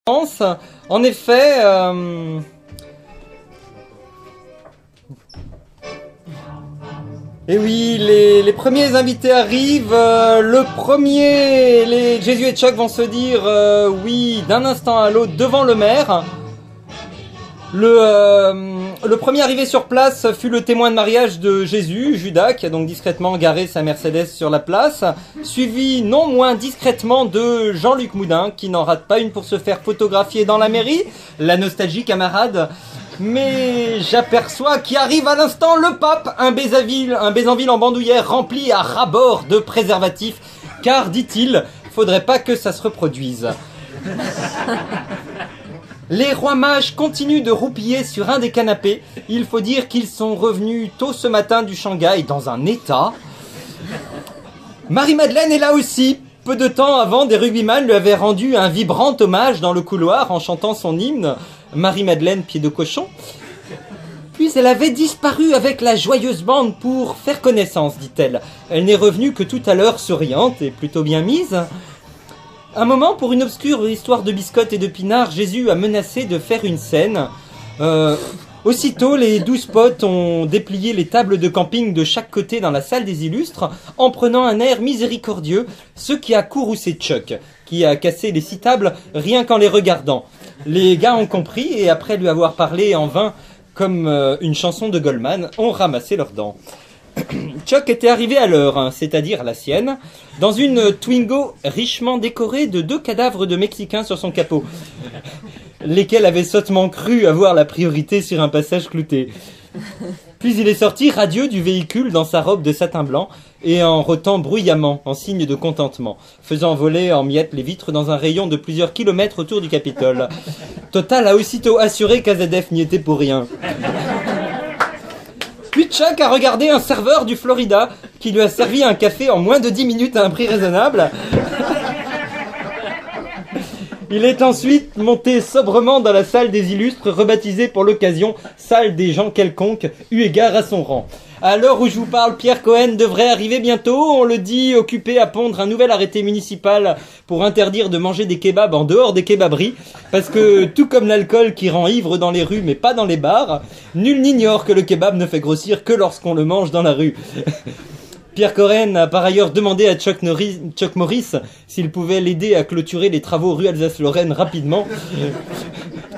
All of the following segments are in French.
En effet, et oui, les premiers invités arrivent. Jésus et Chuck vont se dire oui d'un instant à l'autre devant le maire. Le premier arrivé sur place fut le témoin de mariage de Jésus, Judas, qui a donc discrètement garé sa Mercedes sur la place, suivi non moins discrètement de Jean-Luc Moudin, qui n'en rate pas une pour se faire photographier dans la mairie. La nostalgie, camarade. Mais j'aperçois qu'arrive à l'instant le pape, un Bézanville en bandoulière rempli à ras-bord de préservatifs, car, dit-il, faudrait pas que ça se reproduise. Les rois mages continuent de roupiller sur un des canapés. Il faut dire qu'ils sont revenus tôt ce matin du Shanghai dans un état. Marie-Madeleine est là aussi. Peu de temps avant, des rugbyman lui avaient rendu un vibrant hommage dans le couloir en chantant son hymne « Marie-Madeleine, pied de cochon ». Puis elle avait disparu avec la joyeuse bande pour faire connaissance, dit-elle. Elle n'est revenue que tout à l'heure souriante et plutôt bien mise. Un moment, pour une obscure histoire de biscottes et de pinards, Jésus a menacé de faire une scène. Aussitôt, les 12 potes ont déplié les tables de camping de chaque côté dans la salle des illustres en prenant un air miséricordieux, ce qui a courroucé Chuck, qui a cassé les 6 tables rien qu'en les regardant. Les gars ont compris et après lui avoir parlé en vain comme une chanson de Goldman, ont ramassé leurs dents. Chuck était arrivé à l'heure, c'est-à-dire la sienne, dans une Twingo richement décorée de 2 cadavres de Mexicains sur son capot, lesquels avaient sottement cru avoir la priorité sur un passage clouté. Puis il est sorti radieux du véhicule dans sa robe de satin blanc et en rotant bruyamment, en signe de contentement, faisant voler en miettes les vitres dans un rayon de plusieurs kilomètres autour du Capitole. Total a aussitôt assuré qu'AZF n'y était pour rien. Puis Chuck a regardé un serveur du Florida qui lui a servi un café en moins de 10 minutes à un prix raisonnable. Il est ensuite monté sobrement dans la salle des illustres, rebaptisée pour l'occasion salle des gens quelconques, eu égard à son rang. À l'heure où je vous parle, Pierre Cohen devrait arriver bientôt, on le dit, occupé à pondre un nouvel arrêté municipal pour interdire de manger des kebabs en dehors des kebaberies, parce que tout comme l'alcool qui rend ivre dans les rues mais pas dans les bars, nul n'ignore que le kebab ne fait grossir que lorsqu'on le mange dans la rue. Pierre Cohen a par ailleurs demandé à Chuck Morris s'il pouvait l'aider à clôturer les travaux rue Alsace-Lorraine rapidement,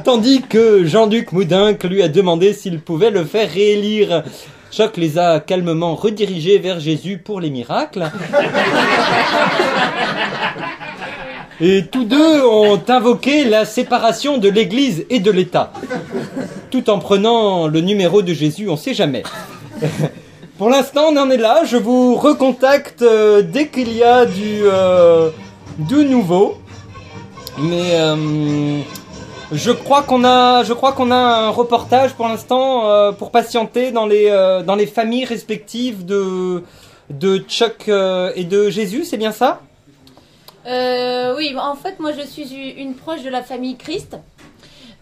tandis que Jean-Luc Moudin lui a demandé s'il pouvait le faire réélire. Chuck les a calmement redirigés vers Jésus pour les miracles. Et tous deux ont invoqué la séparation de l'Église et de l'État, tout en prenant le numéro de Jésus, on sait jamais. Pour l'instant, on en est là. Je vous recontacte dès qu'il y a du nouveau. Mais je crois qu'on a un reportage pour l'instant pour patienter dans les familles respectives de Chuck et de Jésus. C'est bien ça? Oui, en fait, moi, je suis une proche de la famille Christ.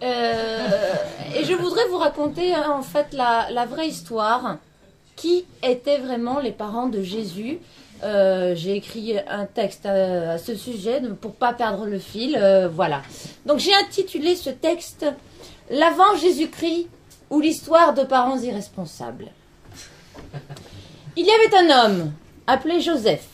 Et je voudrais vous raconter en fait la vraie histoire. Qui étaient vraiment les parents de Jésus? J'ai écrit un texte à ce sujet pour pas perdre le fil. Voilà. Donc j'ai intitulé ce texte « L'avant Jésus-Christ ou l'histoire de parents irresponsables ». Il y avait un homme appelé Joseph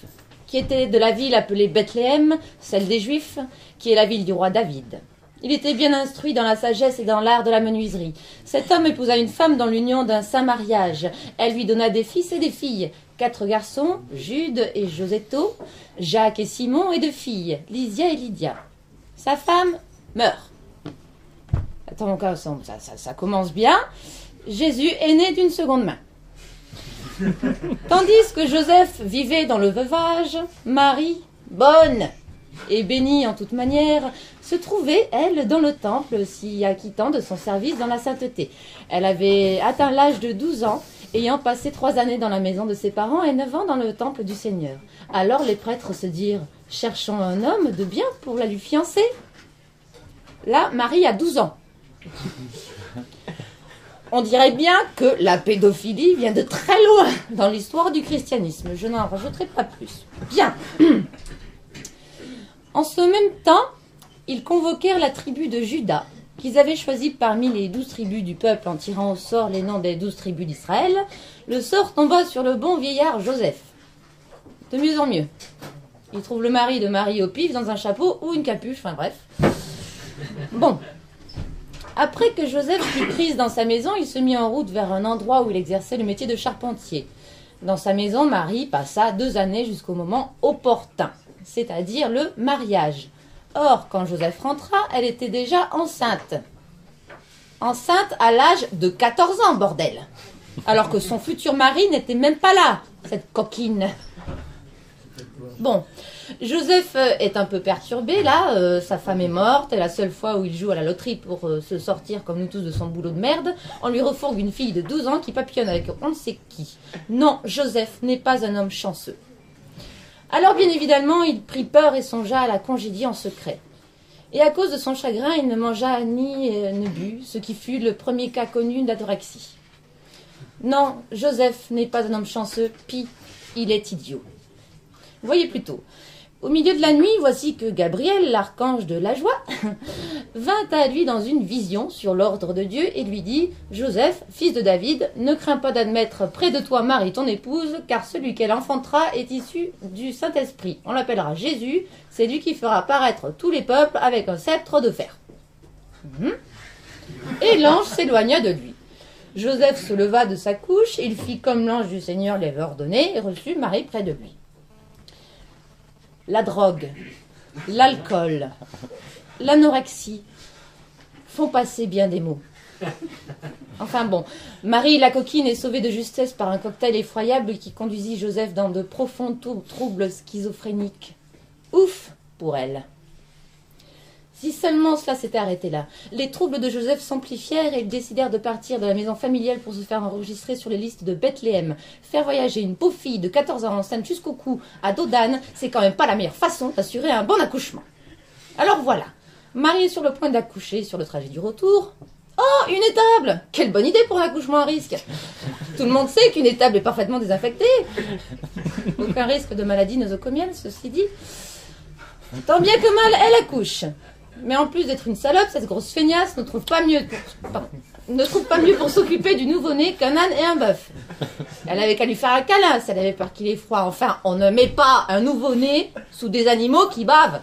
qui était de la ville appelée Bethléem, celle des Juifs, qui est la ville du roi David. Il était bien instruit dans la sagesse et dans l'art de la menuiserie. Cet homme épousa une femme dans l'union d'un saint mariage. Elle lui donna des fils et des filles. 4 garçons, Jude et Josetto, Jacques et Simon, et 2 filles, Lysia et Lydia. Sa femme meurt. Attends, ça commence bien. Jésus est né d'une seconde main. Tandis que Joseph vivait dans le veuvage, Marie, bonne et bénie en toute manière, se trouvait, elle, dans le temple, s'y acquittant de son service dans la sainteté. Elle avait atteint l'âge de 12 ans, ayant passé 3 années dans la maison de ses parents et 9 ans dans le temple du Seigneur. Alors les prêtres se dirent « Cherchons un homme de bien pour la lui fiancer. » Là, Marie a 12 ans. On dirait bien que la pédophilie vient de très loin dans l'histoire du christianisme. Je n'en rajouterai pas plus. Bien. En ce même temps, ils convoquèrent la tribu de Juda, qu'ils avaient choisie parmi les 12 tribus du peuple en tirant au sort les noms des 12 tribus d'Israël. Le sort tomba sur le bon vieillard Joseph. De mieux en mieux. Il trouve le mari de Marie au pif dans un chapeau ou une capuche, enfin bref. Bon. Après que Joseph fut prise dans sa maison, il se mit en route vers un endroit où il exerçait le métier de charpentier. Dans sa maison, Marie passa 2 années jusqu'au moment opportun, c'est-à-dire le mariage. Or, quand Joseph rentra, elle était déjà enceinte. Enceinte à l'âge de 14 ans, bordel. Alors que son futur mari n'était même pas là, cette coquine. Bon, Joseph est un peu perturbé là, sa femme est morte, et la seule fois où il joue à la loterie pour se sortir comme nous tous de son boulot de merde, on lui refourgue une fille de 12 ans qui papillonne avec on ne sait qui. Non, Joseph n'est pas un homme chanceux. Alors bien évidemment, il prit peur et songea à la congédier en secret. Et à cause de son chagrin, il ne mangea ni ne but, ce qui fut le premier cas connu d'anorexie. Non, Joseph n'est pas un homme chanceux, pis, il est idiot. Voyez plutôt. Au milieu de la nuit, voici que Gabriel, l'archange de la joie, vint à lui dans une vision sur l'ordre de Dieu et lui dit « Joseph, fils de David, ne crains pas d'admettre près de toi Marie ton épouse, car celui qu'elle enfantera est issu du Saint-Esprit. On l'appellera Jésus, c'est lui qui fera paraître tous les peuples avec un sceptre de fer. » Et l'ange s'éloigna de lui. Joseph se leva de sa couche, il fit comme l'ange du Seigneur l'avait ordonné et reçut Marie près de lui. La drogue, l'alcool, l'anorexie font passer bien des mots. Enfin bon, Marie la coquine est sauvée de justesse par un cocktail effroyable qui conduisit Joseph dans de profonds troubles schizophréniques. Ouf pour elle. Si seulement cela s'était arrêté là. Les troubles de Joseph s'amplifièrent et ils décidèrent de partir de la maison familiale pour se faire enregistrer sur les listes de Bethléem. Faire voyager une pauvre fille de 14 ans enceinte jusqu'au cou à dos d'âne, c'est quand même pas la meilleure façon d'assurer un bon accouchement. Alors voilà, Marie est sur le point d'accoucher sur le trajet du retour. Oh, une étable! Quelle bonne idée pour un accouchement à risque! Tout le monde sait qu'une étable est parfaitement désinfectée. Aucun risque de maladie nosocomienne, ceci dit. Tant bien que mal, elle accouche. Mais en plus d'être une salope, cette grosse feignasse ne trouve pas mieux pour s'occuper du nouveau-né qu'un âne et un bœuf. Elle avait qu'à lui faire un câlin si elle avait peur qu'il ait froid. Enfin, on ne met pas un nouveau-né sous des animaux qui bavent.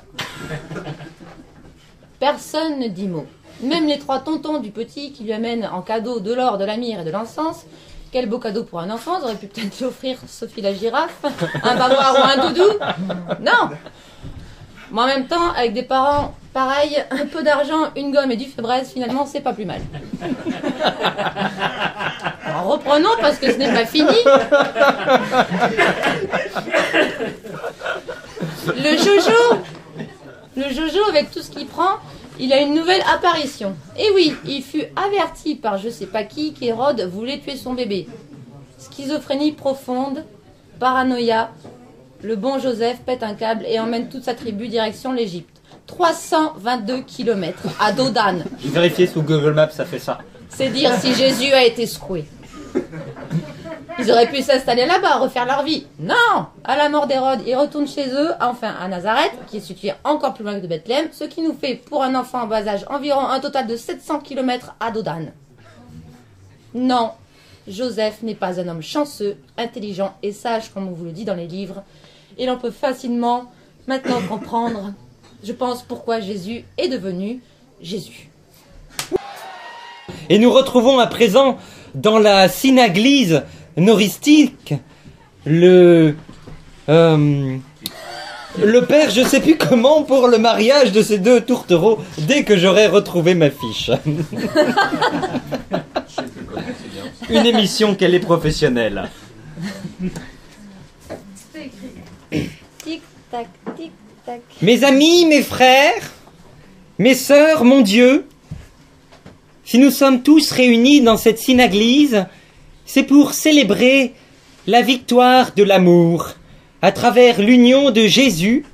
Personne ne dit mot. Même les 3 tontons du petit qui lui amènent en cadeau de l'or, de la myrrhe et de l'encens. Quel beau cadeau pour un enfant, ils auraient pu peut-être lui offrir Sophie la girafe, un bavoir ou un doudou. Non. Mais en même temps, avec des parents pareils, un peu d'argent, une gomme et du Febreze, finalement, c'est pas plus mal. Alors, reprenons parce que ce n'est pas fini. Le Jojo, avec tout ce qu'il prend, il a une nouvelle apparition. Et oui, il fut averti par je sais pas qui qu'Hérode voulait tuer son bébé. Schizophrénie profonde, paranoïa. Le bon Joseph pète un câble et emmène toute sa tribu direction l'Égypte. 322 km à dos d'âne. J'ai vérifié sous Google Maps, ça fait ça. C'est dire si Jésus a été secoué. Ils auraient pu s'installer là-bas, refaire leur vie. Non! À la mort d'Hérode, ils retournent chez eux, enfin à Nazareth, qui est situé encore plus loin que de Bethléem, ce qui nous fait, pour un enfant en bas âge, environ un total de 700 km à dos d'âne. Non, Joseph n'est pas un homme chanceux, intelligent et sage, comme on vous le dit dans les livres. Et l'on peut facilement maintenant comprendre, je pense, pourquoi Jésus est devenu Jésus. Et nous retrouvons à présent dans la synaglise noristique le père, je sais plus comment, pour le mariage de ces 2 tourtereaux, dès que j'aurai retrouvé ma fiche. Une émission qu'elle est professionnelle. Tic-tac, tic-tac. Mes amis, mes frères, mes sœurs, mon Dieu, si nous sommes tous réunis dans cette synaglise, c'est pour célébrer la victoire de l'amour à travers l'union de Jésus,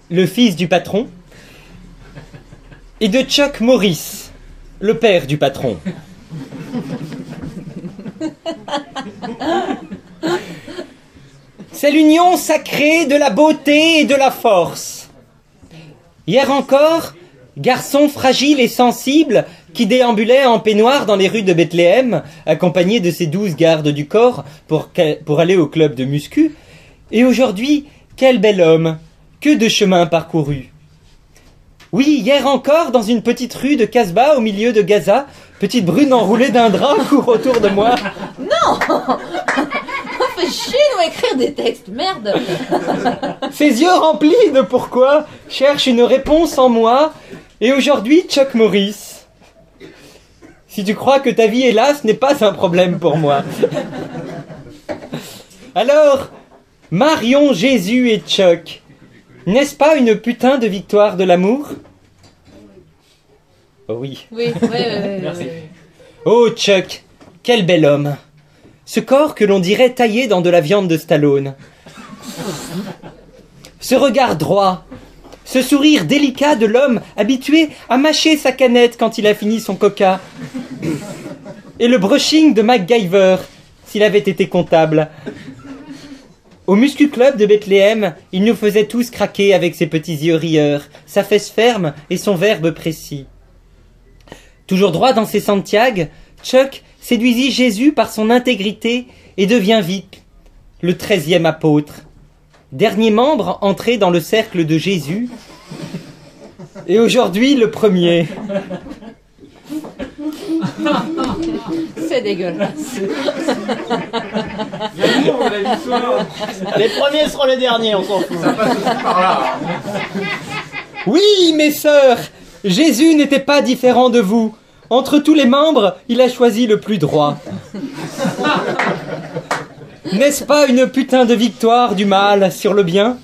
le fils du patron, et de Chuck Morris, le père du patron. C'est l'union sacrée de la beauté et de la force. Hier encore, garçon fragile et sensible qui déambulait en peignoir dans les rues de Bethléem, accompagné de ses 12 gardes du corps pour aller au club de muscu. Et aujourd'hui, quel bel homme, que de chemin parcouru. Oui, hier encore, dans une petite rue de Casbah, au milieu de Gaza, petite brune enroulée d'un drap court autour de moi. Non. On fait chier nous écrire des textes, merde. Ses yeux remplis de pourquoi cherchent une réponse en moi. Et aujourd'hui, Chuck Norris. Si tu crois que ta vie, hélas, n'est pas un problème pour moi. Alors, Marion, Jésus et Chuck, n'est-ce pas une putain de victoire de l'amour? Oh oui. Oui. Merci. Oh Chuck, quel bel homme. Ce corps que l'on dirait taillé dans de la viande de Stallone. Ce regard droit, ce sourire délicat de l'homme habitué à mâcher sa canette quand il a fini son coca. Et le brushing de MacGyver, s'il avait été comptable. Au Muscu Club de Bethléem, il nous faisait tous craquer avec ses petits yeux rieurs, sa fesse ferme et son verbe précis. Toujours droit dans ses Santiago, Chuck séduisit Jésus par son intégrité et devient vite le 13e apôtre. Dernier membre entré dans le cercle de Jésus, et aujourd'hui le premier. C'est dégueulasse. Les premiers seront les derniers, on s'en fout. Ça passe aussi par là. Oui, mes sœurs, Jésus n'était pas différent de vous. Entre tous les membres, il a choisi le plus droit. N'est-ce pas une putain de victoire du mal sur le bien?